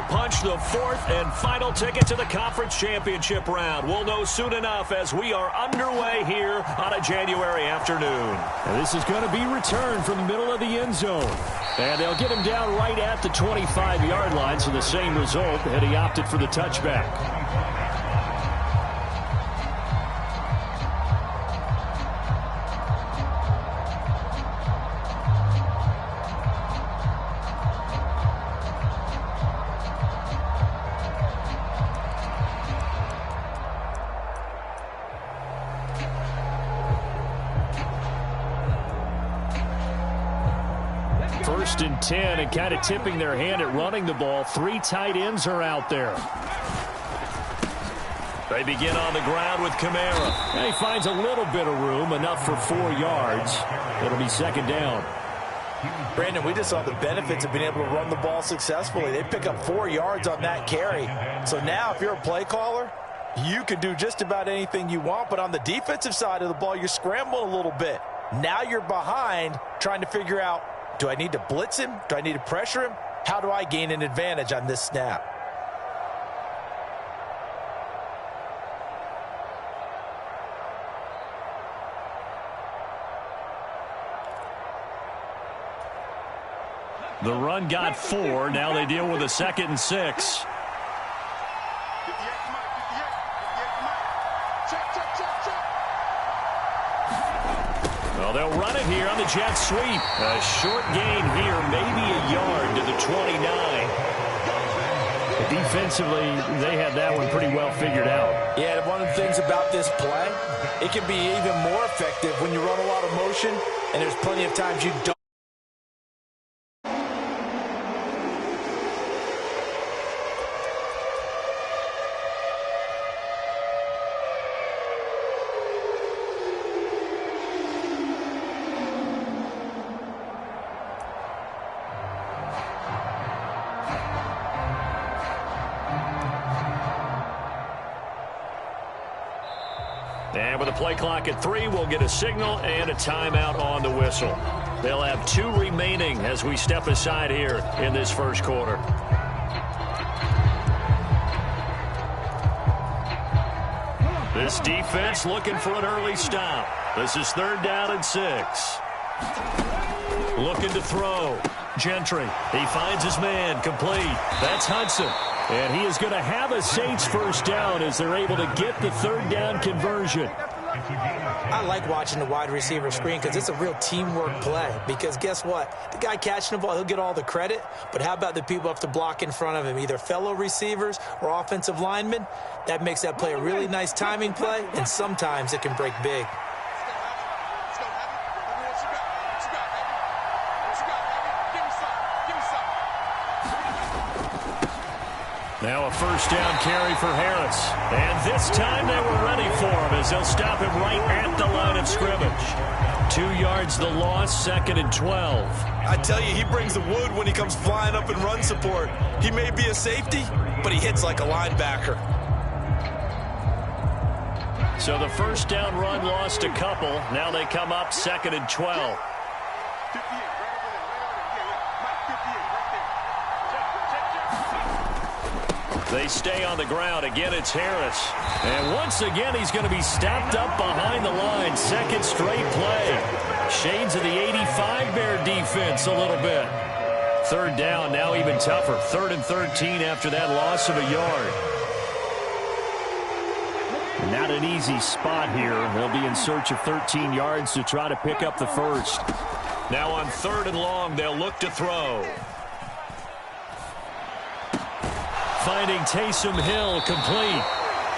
will punch the fourth and final ticket to the conference championship round. We'll know soon enough as we are underway here on a January afternoon. And this is going to be returned from the middle of the end zone. And they'll get him down right at the 25-yard line, so the same result, and he opted for the touchback. First and 10, and kind of tipping their hand at running the ball. 3 tight ends are out there. They begin on the ground with Kamara. And he finds a little bit of room, enough for 4 yards. It'll be second down. Brandon, we just saw the benefits of being able to run the ball successfully. They pick up 4 yards on that carry. So now if you're a play caller, you can do just about anything you want. But on the defensive side of the ball, you're scrambling a little bit. Now you're behind trying to figure out, do I need to blitz him? Do I need to pressure him? How do I gain an advantage on this snap? The run got 4. Now they deal with a 2nd and 6. Well, they'll run it here on the jet sweep. A short gain here, maybe a yard to the 29. Defensively, they had that one pretty well figured out. Yeah, and one of the things about this play, it can be even more effective when you run a lot of motion, and there's plenty of times you don't. And with a play clock at 3, we'll get a signal and a timeout on the whistle. They'll have 2 remaining as we step aside here in this first quarter. This defense looking for an early stop. This is 3rd down and 6. Looking to throw. Gentry. He finds his man complete. That's Hudson. And he is going to have a Saints first down as they're able to get the 3rd down conversion. I like watching the wide receiver screen because it's a real teamwork play. Because guess what? The guy catching the ball, he'll get all the credit. But how about the people have to block in front of him, either fellow receivers or offensive linemen? That makes that play a really nice timing play, and sometimes it can break big. Now a first down carry for Harris. And this time they were ready for him as they'll stop him right at the line of scrimmage. 2 yards the loss, 2nd and 12. I tell you, he brings the wood when he comes flying up in run support. He may be a safety, but he hits like a linebacker. So the first down run lost a couple. Now they come up 2nd and 12. They stay on the ground. Again, it's Harris. And once again, he's going to be stopped up behind the line. 2nd straight play. Shades of the 85 Bear defense a little bit. 3rd down, now even tougher. 3rd and 13 after that loss of a yard. Not an easy spot here. They'll be in search of 13 yards to try to pick up the first. Now on 3rd and long, they'll look to throw. Finding Taysom Hill complete.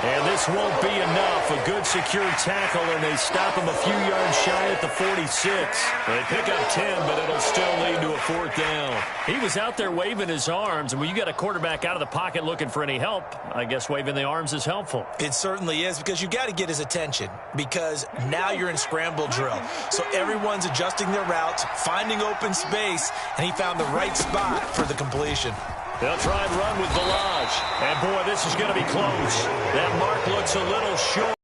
And this won't be enough. A good secure tackle, and they stop him a few yards shy at the 46. They pick up 10, but it'll still lead to a 4th down. He was out there waving his arms, and when you got a quarterback out of the pocket looking for any help, I guess waving the arms is helpful. It certainly is, because you got to get his attention, because now you're in scramble drill. So everyone's adjusting their routes, finding open space, and he found the right spot for the completion. They'll try and run with Balaj. And, boy, this is going to be close. That mark looks a little short.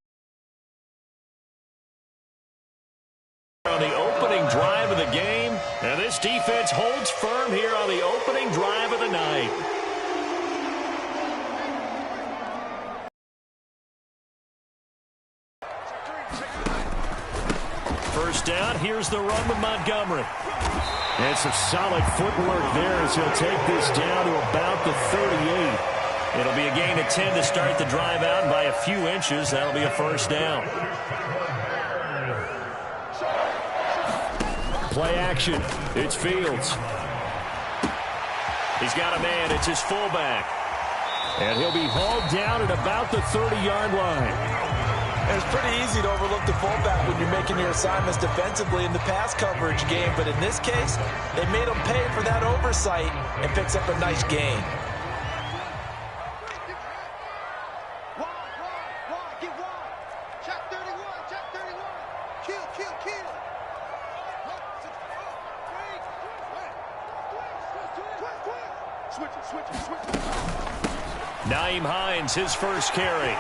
On the opening drive of the game. And this defense holds firm here on the opening drive of the night. first down. Here's the run with Montgomery. And some solid footwork there as he'll take this down to about the 38. It'll be a gain of 10 to start the drive out, and by a few inches, that'll be a first down. Play action. It's Fields. He's got a man. It's his fullback. And he'll be hauled down at about the 30-yard line. It's pretty easy to overlook the fullback when you're making your assignments defensively in the pass coverage game. But in this case, they made him pay for that oversight and picks up a nice gain. Nyheim Hines, his first carry.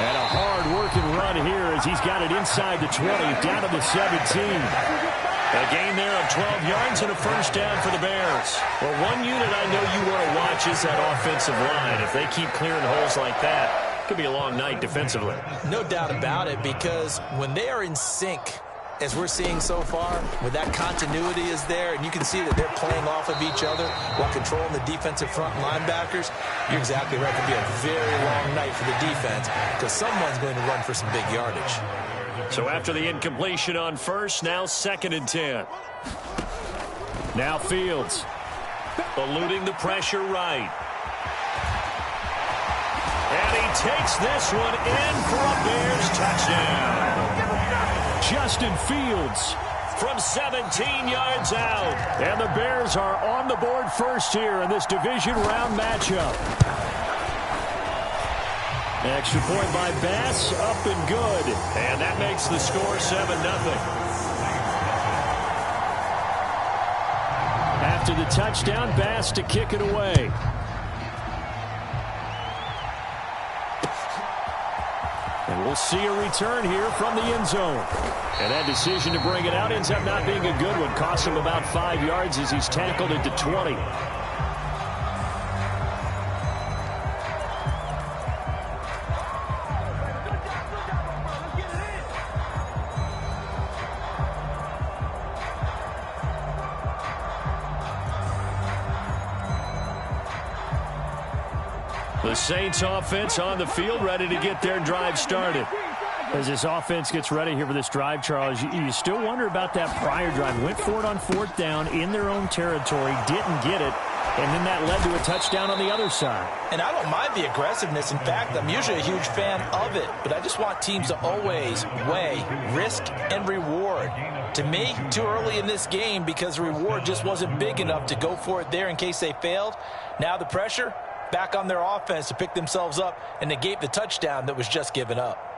And a hard-working run here as he's got it inside the 20, down to the 17. A gain there of 12 yards and a first down for the Bears. Well, one unit I know you want to watch is that offensive line. If they keep clearing holes like that, it could be a long night defensively. No doubt about it, because when they are in sync, as we're seeing so far, when that continuity is there, and you can see that they're playing off of each other while controlling the defensive front linebackers, you're exactly right. It could be a very long night for the defense because someone's going to run for some big yardage. So after the incompletion on first, now 2nd and 10. Now Fields. Eluding the pressure right. And he takes this one in for a Bears touchdown. Justin Fields from 17 yards out. And the Bears are on the board first here in this division round matchup. Extra point by Bass, up and good. And that makes the score 7-0. After the touchdown, Bass to kick it away. And we'll see a return here from the end zone. And that decision to bring it out ends up not being a good one. Costs him about 5 yards as he's tackled at the 20. The Saints offense on the field, ready to get their drive started. As this offense gets ready here for this drive, Charles, you still wonder about that prior drive. Went for it on 4th down in their own territory, didn't get it, and then that led to a touchdown on the other side. And I don't mind the aggressiveness. In fact, I'm usually a huge fan of it, but I just want teams to always weigh risk and reward. To me, too early in this game because the reward just wasn't big enough to go for it there in case they failed. Now the pressure back on their offense to pick themselves up and negate the touchdown that was just given up.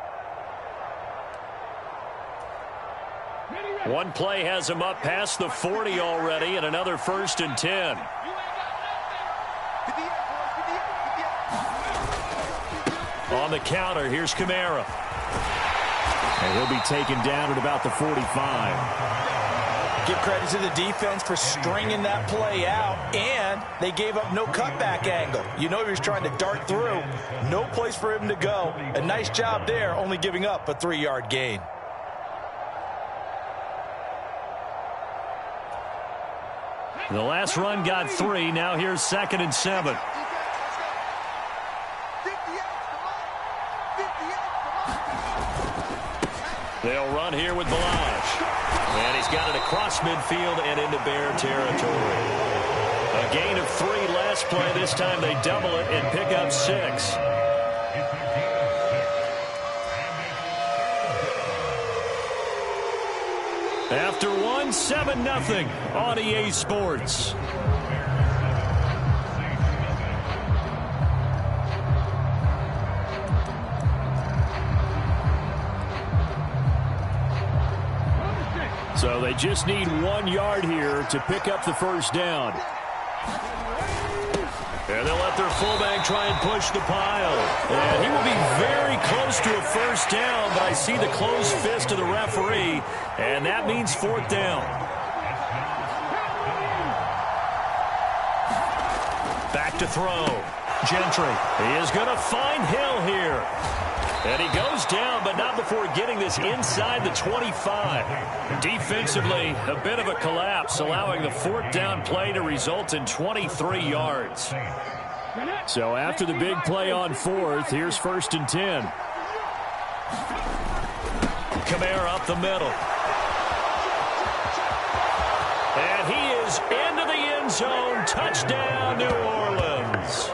One play has him up past the 40 already, and another 1st and 10. On the counter, here's Kamara. And he'll be taken down at about the 45. Give credit to the defense for stringing that play out, and they gave up no cutback angle. You know he was trying to dart through. No place for him to go. A nice job there, only giving up a 3-yard gain. The last run got 3. Now here's 2nd and 7. They'll run here with Balaj. And he's got it across midfield and into Bear territory. A gain of 3 last play. This time they double it and pick up 6. After 1, 7-0 on EA Sports. So they just need 1 yard here to pick up the first down. And they'll let their fullback try and push the pile. And he will be very close to a first down, but I see the closed fist of the referee, and that means 4th down. Back to throw. Gentry. He is going to find Hill here. And he goes down, but not before getting this inside the 25. Defensively, a bit of a collapse, allowing the fourth down play to result in 23 yards. So after the big play on fourth, here's 1st and 10. Kamara up the middle. And he is into the end zone. Touchdown, New Orleans.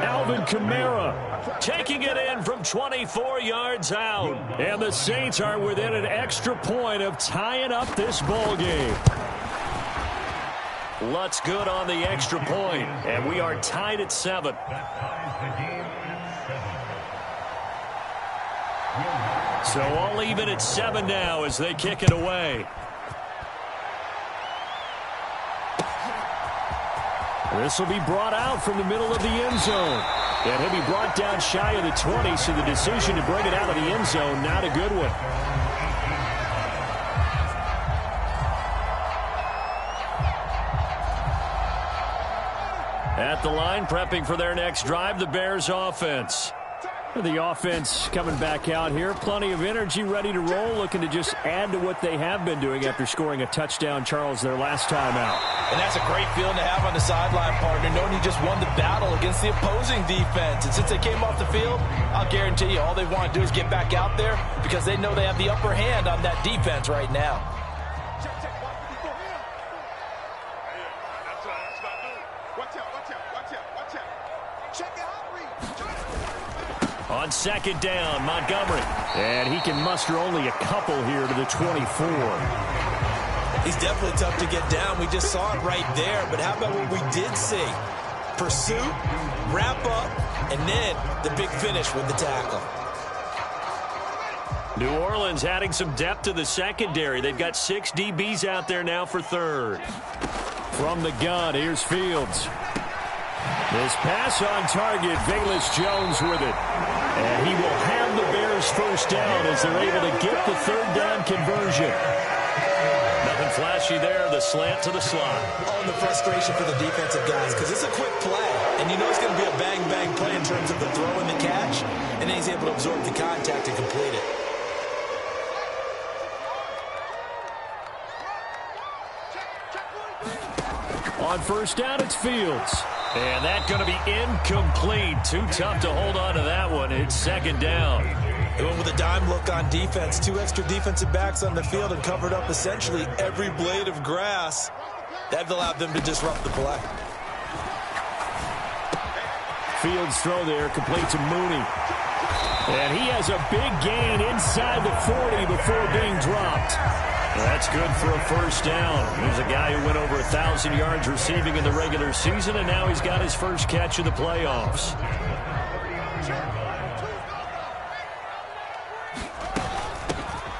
Alvin Kamara taking it in from 24 yards out. And the Saints are within an extra point of tying up this ball game. Lutz good on the extra point, and we are tied at 7. So all even at 7 now as they kick it away. This will be brought out from the middle of the end zone. And he'll be brought down shy of the 20, so the decision to bring it out of the end zone, not a good one. At the line, prepping for their next drive, the Bears offense. The offense coming back out here. Plenty of energy, ready to roll, looking to just add to what they have been doing after scoring a touchdown, Charles, their last time out. And that's a great feeling to have on the sideline, partner, knowing you just won the battle against the opposing defense. And since they came off the field, I'll guarantee you all they want to do is get back out there because they know they have the upper hand on that defense right now. On 2nd down, Montgomery. And he can muster only a couple here to the 24. He's definitely tough to get down. We just saw it right there. But how about what we did see? Pursuit, wrap up, and then the big finish with the tackle. New Orleans adding some depth to the secondary. They've got 6 DBs out there now for 3rd. From the gun, here's Fields. This pass on target, Velus-Jones with it. And he will have the Bears first down as they're able to get the 3rd down conversion. Nothing flashy there, the slant to the slot. Oh, and the frustration for the defensive guys because it's a quick play. And you know it's going to be a bang-bang play in terms of the throw and the catch. And then he's able to absorb the contact and complete it. On 1st down, it's Fields. And that's going to be incomplete. Too tough to hold on to that one. It's 2nd down. They went with a dime look on defense. 2 extra defensive backs on the field and covered up essentially every blade of grass. That allowed them to disrupt the play. Fields throw there, complete to Mooney. And he has a big gain inside the 40 before being dropped. That's good for a 1st down. He's a guy who went over 1,000 yards receiving in the regular season, and now he's got his first catch of the playoffs.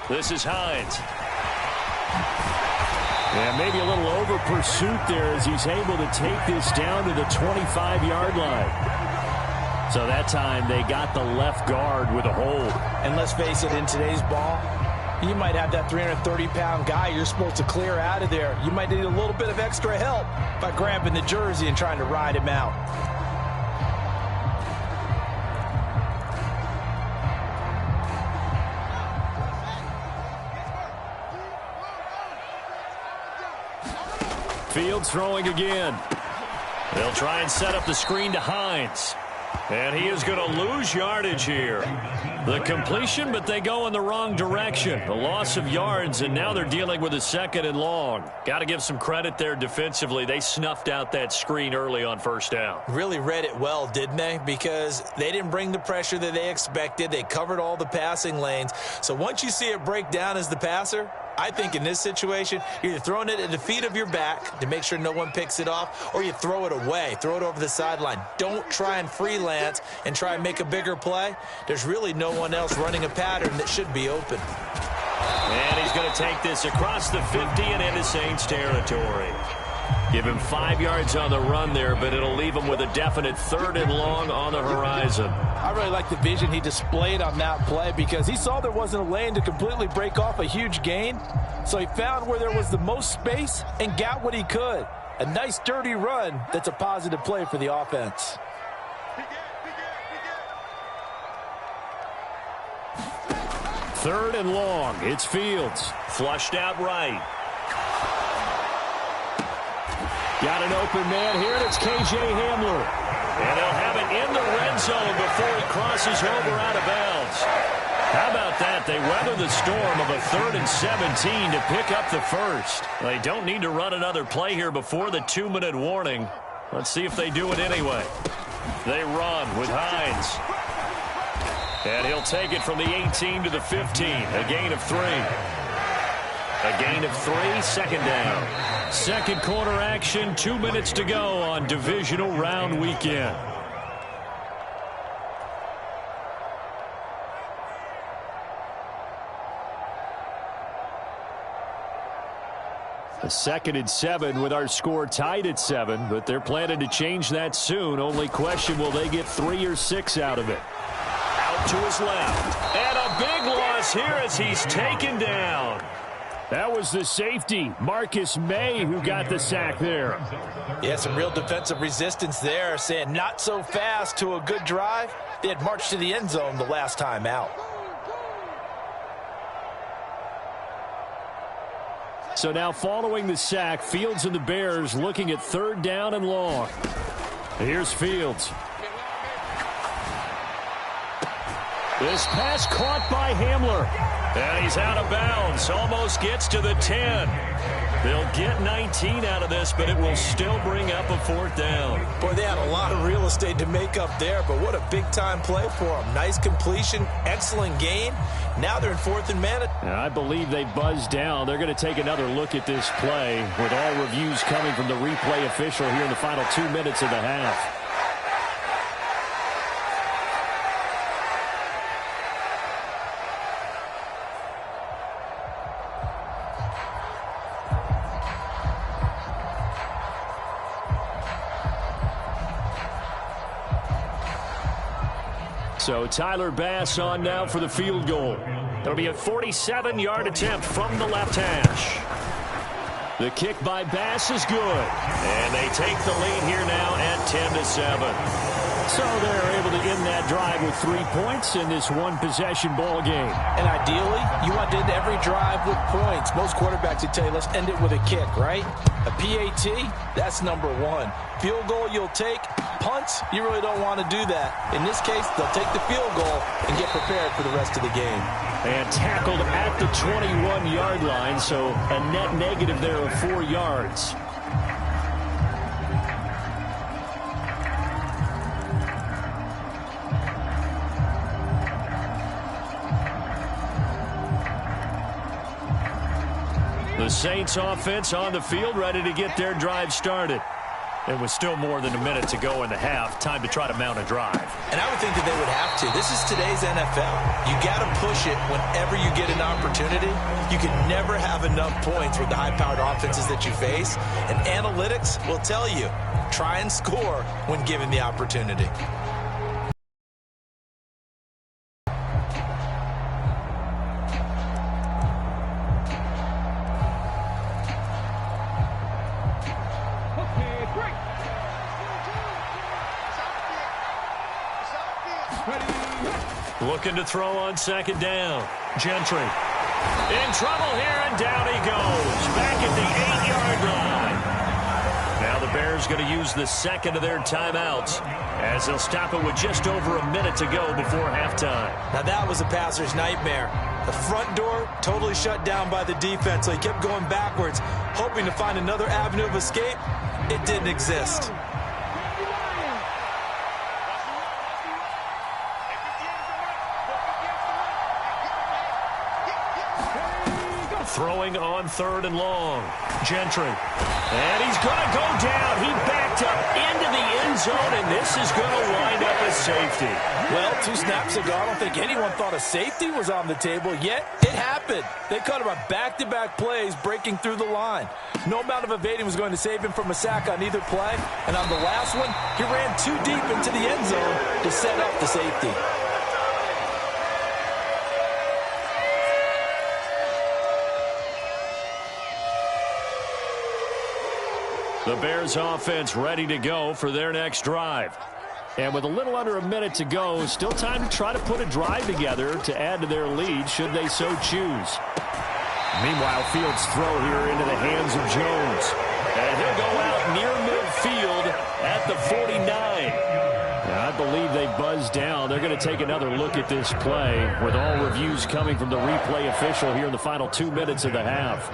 This is Hines. And maybe a little over pursuit there as he's able to take this down to the 25-yard line. So that time they got the left guard with a hold. And let's face it, in today's ball, you might have that 330-pound guy you're supposed to clear out of there. You might need a little bit of extra help by grabbing the jersey and trying to ride him out. Fields throwing again. They'll try and set up the screen to Hines. And he is going to lose yardage here. The completion, but they go in the wrong direction. A loss of yards, and now they're dealing with a 2nd and long. Got to give some credit there defensively. They snuffed out that screen early on 1st down. Really read it well, didn't they? Because they didn't bring the pressure that they expected. They covered all the passing lanes. So once you see it break down as the passer, I think in this situation, you're either throwing it at the feet of your back to make sure no one picks it off, or you throw it away, throw it over the sideline. Don't try and freelance and try and make a bigger play. There's really no one else running a pattern that should be open. And he's going to take this across the 50 and into Saints territory. Give him 5 yards on the run there, but it'll leave him with a definite 3rd and long on the horizon. I really like the vision he displayed on that play because he saw there wasn't a lane to completely break off a huge gain. So he found where there was the most space and got what he could. A nice, dirty run that's a positive play for the offense. 3rd and long. It's Fields. Flushed out right. Got an open man here, and it's K.J. Hamler. And they'll have it in the red zone before he crosses over out of bounds. How about that? They weather the storm of a 3rd and 17 to pick up the first. They don't need to run another play here before the 2-minute warning. Let's see if they do it anyway. They run with Hines. And he'll take it from the 18 to the 15. A gain of 3. A gain of 3, 2nd down. Second quarter action, 2 minutes to go on divisional round weekend. A 2nd and 7 with our score tied at 7, but they're planning to change that soon. Only question, will they get 3 or 6 out of it? Out to his left. And a big loss here as he's taken down. That was the safety, Marcus May, who got the sack there. Yeah, some real defensive resistance there, saying not so fast to a good drive. They had marched to the end zone the last time out. So now following the sack, Fields and the Bears looking at 3rd down and long. Here's Fields. This pass caught by Hamler. And he's out of bounds. Almost gets to the 10. They'll get 19 out of this, but it will still bring up a 4th down. Boy, they had a lot of real estate to make up there, but what a big-time play for them. Nice completion, excellent gain. Now they're in 4th and man. I believe they buzzed down. They're going to take another look at this play with all reviews coming from the replay official here in the final 2 minutes of the half. So Tyler Bass on now for the field goal. It'll be a 47-yard attempt from the left hash. The kick by Bass is good. And they take the lead here now at 10-7. So they're able to end that drive with 3 points in this one-possession ball game. And ideally, you want to end every drive with points. Most quarterbacks would tell you, let's end it with a kick, right? A PAT, that's number 1. Field goal you'll take. Punts, you really don't want to do that. In this case, they'll take the field goal and get prepared for the rest of the game. And tackled at the 21-yard line, so a net negative there of 4 yards. The Saints offense on the field, ready to get their drive started. It was still more than a minute to go in the half. Time to try to mount a drive. And I would think that they would have to. This is today's NFL. You got to push it whenever you get an opportunity. You can never have enough points with the high-powered offenses that you face. And analytics will tell you, try and score when given the opportunity. Looking to throw on 2nd down. Gentry in trouble here, and down he goes. Back at the 8-yard line. Now the Bears going to use the 2nd of their timeouts as they'll stop it with just over a minute to go before halftime. Now that was a passer's nightmare. The front door totally shut down by the defense, so he kept going backwards, hoping to find another avenue of escape. It didn't exist. Throwing on 3rd and long. Gentry. And he's going to go down. He backed up into the end zone, and this is going to wind up as safety. Well, 2 snaps ago, I don't think anyone thought a safety was on the table, yet it happened. They cut him on back-to-back plays, breaking through the line. No amount of evading was going to save him from a sack on either play, and on the last one, he ran too deep into the end zone to set up the safety. The Bears offense ready to go for their next drive. And with a little under a minute to go, still time to try to put a drive together to add to their lead should they so choose. Meanwhile, Fields' throw here into the hands of Jones. And he'll go out near midfield at the 49. I believe they buzzed down. They're going to take another look at this play with all reviews coming from the replay official here in the final 2 minutes of the half.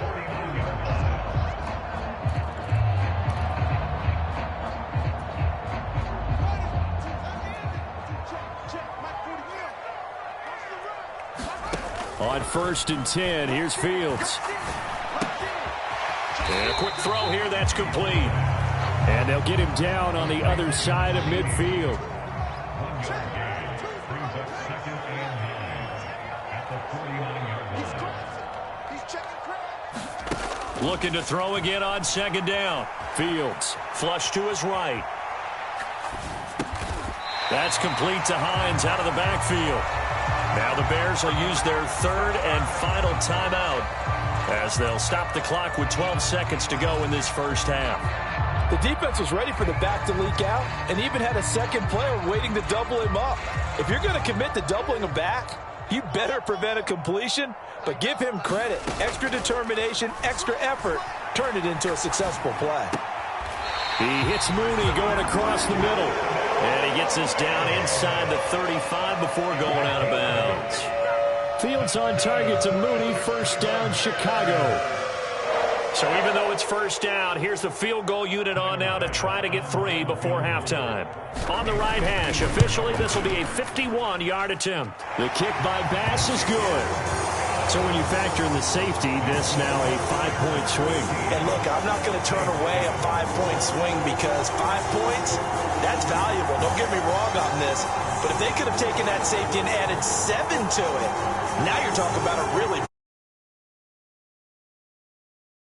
On 1st and 10, here's Fields. And a quick throw here, that's complete. And they'll get him down on the other side of midfield. Looking to throw again on 2nd down. Fields. Flush to his right. That's complete to Hines out of the backfield. Now the Bears will use their 3rd and final timeout as they'll stop the clock with 12 seconds to go in this first half. The defense was ready for the back to leak out and even had a second player waiting to double him up. If you're going to commit to doubling him back, you better prevent a completion, but give him credit. Extra determination, extra effort, turn it into a successful play. He hits Mooney going across the middle. And he gets us down inside the 35 before going out of bounds. Fields on target to Mooney. 1st down, Chicago. So even though it's 1st down, here's the field goal unit on now to try to get 3 before halftime. On the right hash, officially this will be a 51-yard attempt. The kick by Bass is good. So when you factor in the safety, this now a 5-point swing. And look, I'm not going to turn away a 5-point swing because 5 points, that's valuable. Don't get me wrong on this. But if they could have taken that safety and added 7 to it, now you're talking about a really